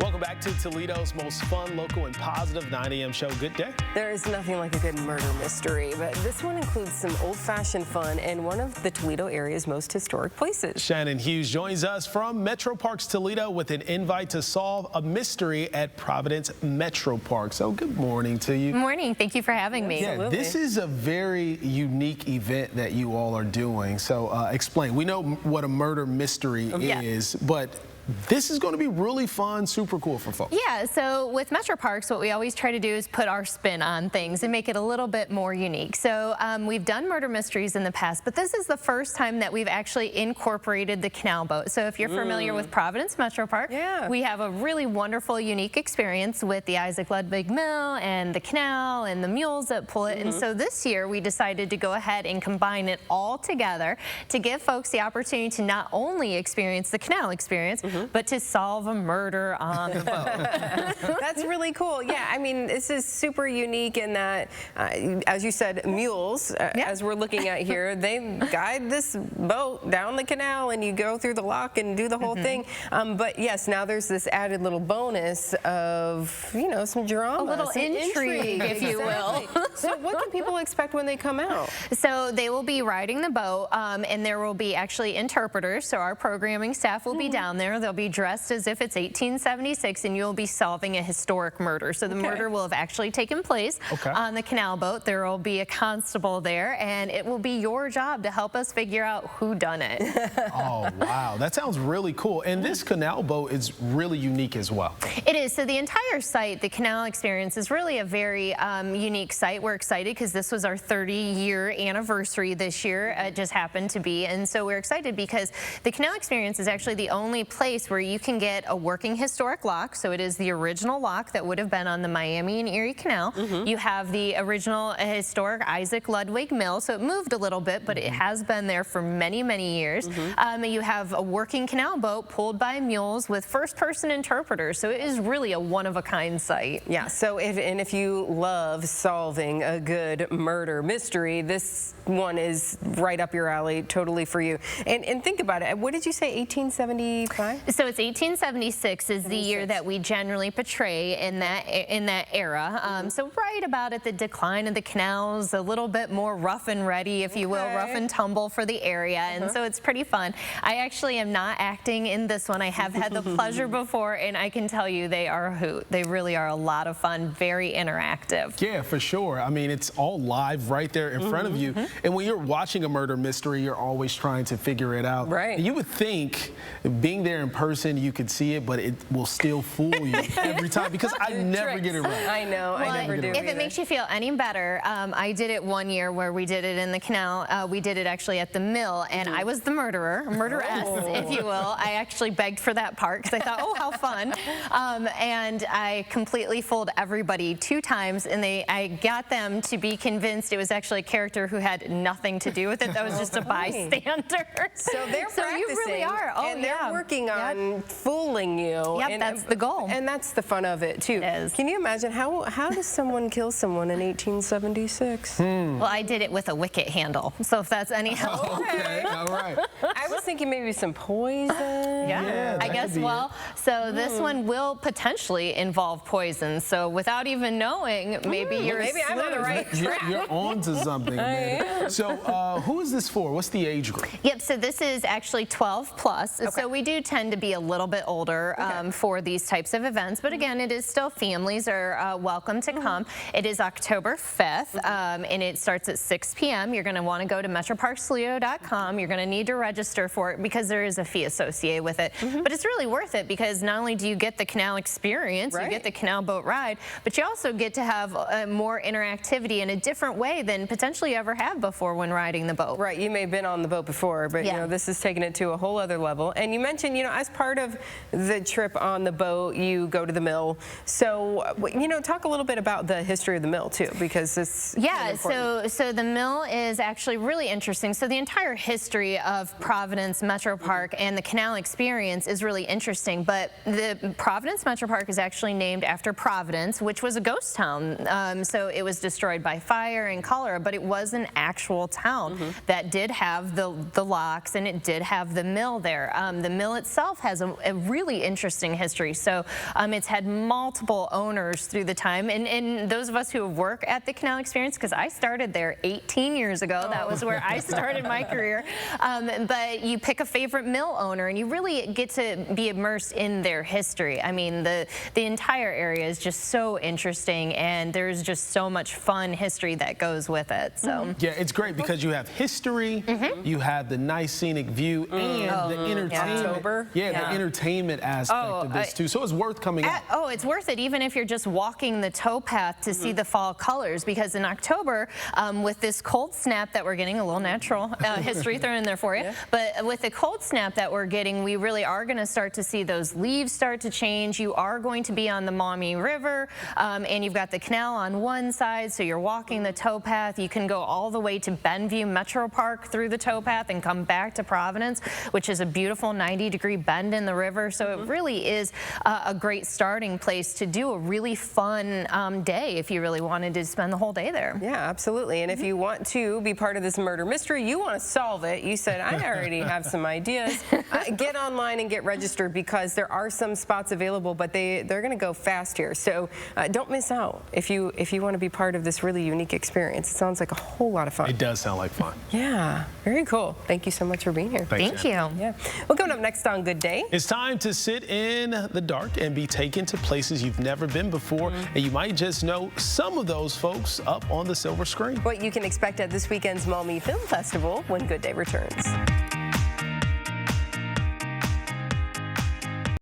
Welcome back to Toledo's most fun, local, and positive 9 a.m. show. Good day. There is nothing like a good murder mystery, but this one includes some old-fashioned fun in one of the Toledo area's most historic places. Shannon Hughes joins us from Metroparks Toledo with an invite to solve a mystery at Providence Metroparks. So good morning to you. Good morning. Thank you for having me. Yeah, this is a very unique event that you all are doing. So explain. We know what a murder mystery is, but this is going to be really fun, super cool for folks. Yeah, so with Metroparks, what we always try to do is put our spin on things and make it a little bit more unique. So we've done murder mysteries in the past, but this is the first time that we've actually incorporated the canal boat. So if you're familiar with Providence Metropark, we have a really wonderful, unique experience with the Isaac Ludwig Mill and the canal and the mules that pull it. And so this year we decided to go ahead and combine it all together to give folks the opportunity to not only experience the canal experience, but to solve a murder on the boat. That's really cool. Yeah, I mean, this is super unique in that, as you said, mules, as we're looking at here, they guide this boat down the canal and you go through the lock and do the whole thing. But yes, now there's this added little bonus of, you know, some drama. A little intrigue, if you will. So what can people expect when they come out? So they will be riding the boat, and there will be actually interpreters. So our programming staff will be down there. They'll be dressed as if it's 1876, and you'll be solving a historic murder. So the murder will have actually taken place on the canal boat. There will be a constable there, and it will be your job to help us figure out who done it. Oh, wow. That sounds really cool. And this canal boat is really unique as well. It is. So the entire site, the canal experience, is really a very unique site. We're excited because this was our 30-year anniversary this year. It just happened to be. And so we're excited because the canal experience is actually the only place where you can get a working historic lock. So it is the original lock that would have been on the Miami and Erie Canal. You have the original historic Isaac Ludwig Mill. So it moved a little bit, but it has been there for many, many years. You have a working canal boat pulled by mules with first-person interpreters. So it is really a one-of-a-kind site. Yeah, so if you love solving a good murder mystery, this one is right up your alley, totally for you. And think about it. What did you say, 1875? So it's 1876 is the year that we generally portray in that era. So right about at the decline of the canals, a little bit more rough and ready, if you will, rough and tumble for the area. And so it's pretty fun. I actually am not acting in this one. I have had the pleasure before, and I can tell you they are a hoot. They really are a lot of fun, very interactive. Yeah, for sure. I mean, it's all live right there in front of you. And when you're watching a murder mystery, you're always trying to figure it out. Right. And you would think being there in person, you could see it, but it will still fool you every time because I never get it right. I know, well, I never do. If it makes you feel any better, I did it one year where we did it in the canal. We did it actually at the mill, and I was the murderess, if you will. I actually begged for that part because I thought, oh, how fun. And I completely fooled everybody 2 times, and I got them to be convinced it was actually a character who had nothing to do with it. That was just a bystander. So they're practicing. You really are. Oh, and they're working on fooling you. Yep, and that's the goal. And that's the fun of it, too. It is. Can you imagine how does someone kill someone in 1876? Well, I did it with a wicket handle, so if that's any help. Okay, all right. I was thinking maybe some poison. Yeah, I guess, well, so this one will potentially involve poison, so without even knowing, maybe I'm on the right track. You're on to something, man. So who is this for? What's the age group? Yep, so this is actually 12 plus. So we do tend to be a little bit older for these types of events, but again, it is still families are welcome to come. It is October 5th, and it starts at 6 p.m. You're going to want to go to metroparkstoledo.com. You're going to need to register for it because there is a fee associated with it. But it's really worth it because not only do you get the canal experience, you get the canal boat ride, but you also get to have more interactivity in a different way than potentially you ever have before when riding the boat. Right, you may have been on the boat before, but you know, this is taking it to a whole other level. And you mentioned, you know, as part of the trip on the boat, you go to the mill. So, you know, talk a little bit about the history of the mill too, because it's so the mill is actually really interesting. So the entire history of Providence Metropark and the canal experience is really interesting, but the Providence Metropark is actually named after Providence, which was a ghost town. So it was destroyed by fire and cholera, but it was an actual town that did have the locks, and it did have the mill there. The mill itself itself has a really interesting history. So it's had multiple owners through the time. And those of us who work at the Canal Experience, because I started there 18 years ago, that was where I started my career. But you pick a favorite mill owner and you really get to be immersed in their history. I mean, the entire area is just so interesting, and there's just so much fun history that goes with it. So yeah, it's great because you have history, you have the nice scenic view, and the entertainment. The entertainment aspect of this too. So it's worth coming out. Oh, it's worth it, even if you're just walking the towpath to see the fall colors, because in October, with this cold snap that we're getting, a little natural history thrown in there for you, but with the cold snap that we're getting, we really are going to start to see those leaves start to change. You are going to be on the Maumee River, and you've got the canal on one side, so you're walking the towpath. You can go all the way to Benview Metropark through the towpath and come back to Providence, which is a beautiful 90-degree bend in the river. So it really is a great starting place to do a really fun day if you really wanted to spend the whole day there. Yeah, absolutely. And if you want to be part of this murder mystery, you want to solve it. You said, I already have some ideas. Get online and get registered, because there are some spots available, but they're going to go fast here. So don't miss out if you want to be part of this really unique experience. It sounds like a whole lot of fun. It does sound like fun. Yeah, very cool. Thank you so much for being here. Thank you. Yeah. Well, coming up next on Good Day. It's time to sit in the dark and be taken to places you've never been before, and you might just know some of those folks up on the silver screen. What you can expect at this weekend's Maumee Film Festival when Good Day returns.